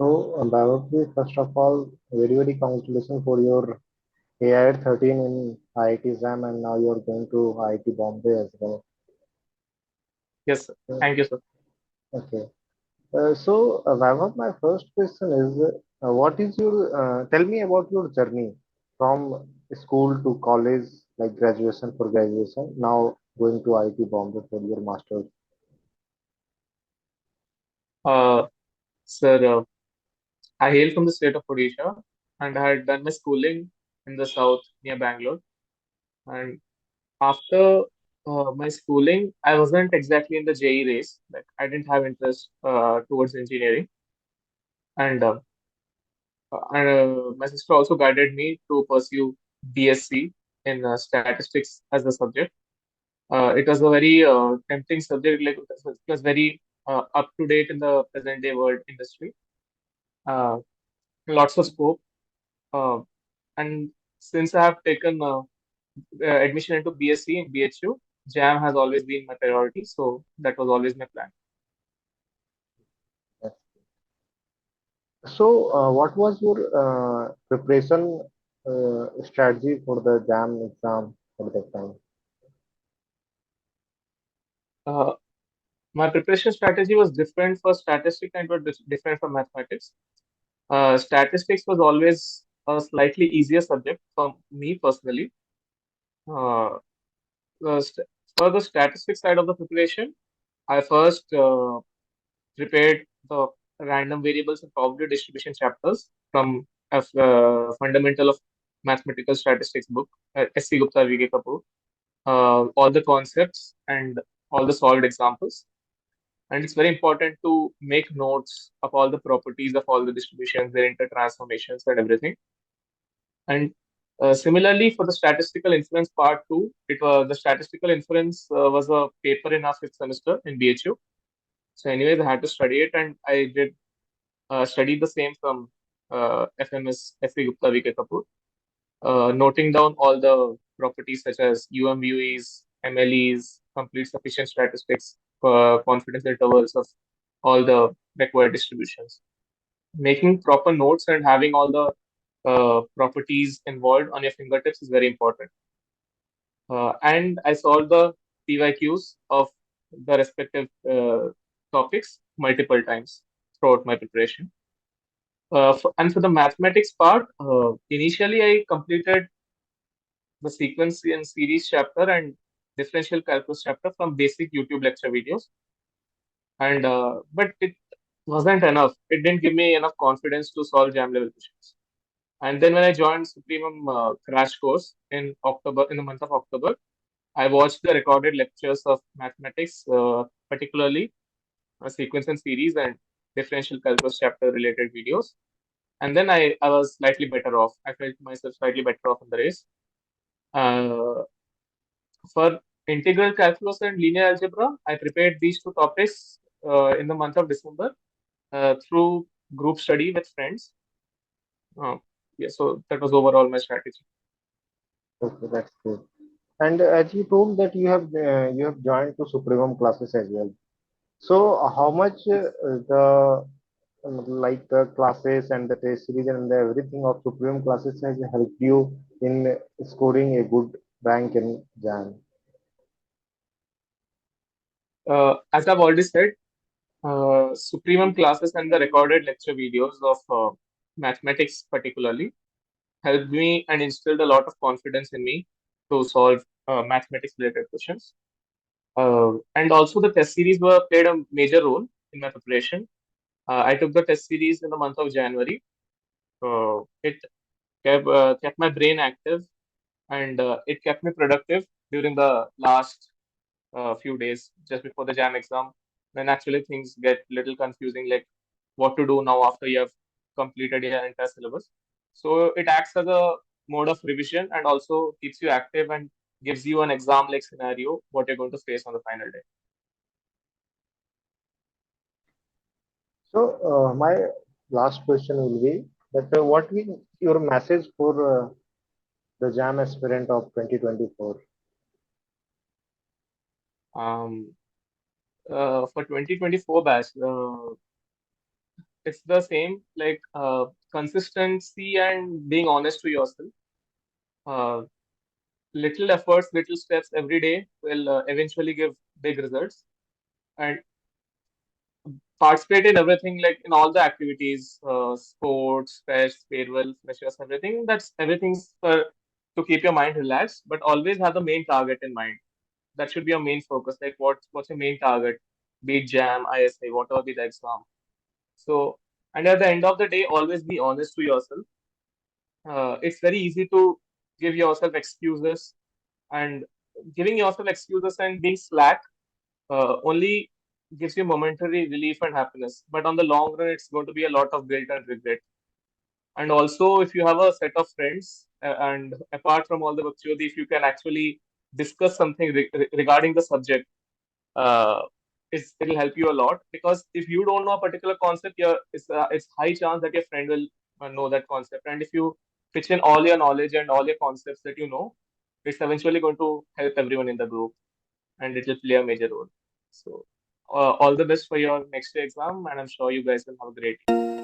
Bhavati, first of all, very, very congratulations for your AI 13 in IIT JAM, and now you're going to IIT Bombay as well. Yes, sir. Uh, Thank you, sir. Okay. Vaibhav, my first question is, what is your, tell me about your journey from school to college, like graduation for graduation, now going to IIT Bombay for your master's. Uh, Sir, I hail from the state of Odisha and I had done my schooling in the south near Bangalore. And after my schooling, I wasn't exactly in the JE race. Like I didn't have interest towards engineering, and my sister also guided me to pursue BSc in statistics as a subject. It was a very tempting subject. Like it was very up to date in the present day world industry. Uh, Lots of scope. Uh, and since I have taken admission into BSc in BHU, JAM has always been my priority. So that was always my plan. What was your preparation strategy for the JAM exam at that time? Uh, my preparation strategy was different for statistics and was different for mathematics. Statistics was always a slightly easier subject for me personally. Uh, the st- for the statistics side of the preparation, I first prepared the random variables and probability distribution chapters from a fundamental of mathematical statistics book, S.C. Gupta, V.K. Kapoor, all the concepts and all the solved examples. And it's very important to make notes of all the properties of all the distributions, their intertransformations, and everything. And similarly, for the statistical inference part two, it was the statistical inference was a paper in our fifth semester in BHU. So, anyways, I had to study it, and I did study the same from FMS FE Gupta VK Kapoor, noting down all the properties such as UMUEs, MLEs, complete sufficient statistics, confidence intervals of all the required distributions. Making proper notes and having all the properties involved on your fingertips is very important. And I solved the PYQs of the respective topics multiple times throughout my preparation. And for the mathematics part, initially I completed the sequence and series chapter and differential calculus chapter from basic YouTube lecture videos. And but it wasn't enough. It didn't give me enough confidence to solve jam level questions. And then when I joined Supremum crash course in October, in the month of October, I watched the recorded lectures of mathematics, particularly sequence and series and differential calculus chapter related videos. And then I was slightly better off. I felt myself slightly better off in the race. Uh, for integral calculus and linear algebra, I prepared these two topics in the month of December through group study with friends. Uh, yeah, so that was overall my strategy. Okay, that's good. And as you told that you have joined to Supremum classes as well. So how much the like the classes and the test series and the everything of Supreme classes has helped you in scoring a good rank in JAM? As I've already said, Supremum classes and the recorded lecture videos of mathematics particularly helped me and instilled a lot of confidence in me to solve mathematics related questions. And also the test series were played a major role in my preparation. I took the test series in the month of January. It kept my brain active and it kept me productive during the last few days just before the jam exam, when actually things get little confusing, like what to do now after you have completed your entire syllabus. So it acts as a mode of revision and also keeps you active and gives you an exam like scenario what you're going to face on the final day. My last question will be that what will your message for the JAM aspirant of 2024? um, for 2024 batch, it's the same, like consistency and being honest to yourself. Uh, Little efforts, little steps every day will eventually give big results. And participate in everything, like in all the activities, sports, fest, farewell, freshers, everything. That's everything's for to keep your mind relaxed, but always have the main target in mind. That should be your main focus. Like what's your main target? Be it JAM, ISA, whatever be the exam. So, and at the end of the day, always be honest to yourself. It's very easy to give yourself excuses, and giving yourself excuses and being slack only gives you momentary relief and happiness. But on the long run, it's going to be a lot of guilt and regret. And also, if you have a set of friends, and apart from all the virtually, if you can actually discuss something regarding the subject, uh, it'll help you a lot. Because if you don't know a particular concept, it's high chance that your friend will know that concept. And if you pitch in all your knowledge and all your concepts that you know, it's eventually going to help everyone in the group, and it will play a major role. So, all the best for your next year exam, and I'm sure you guys will have a great.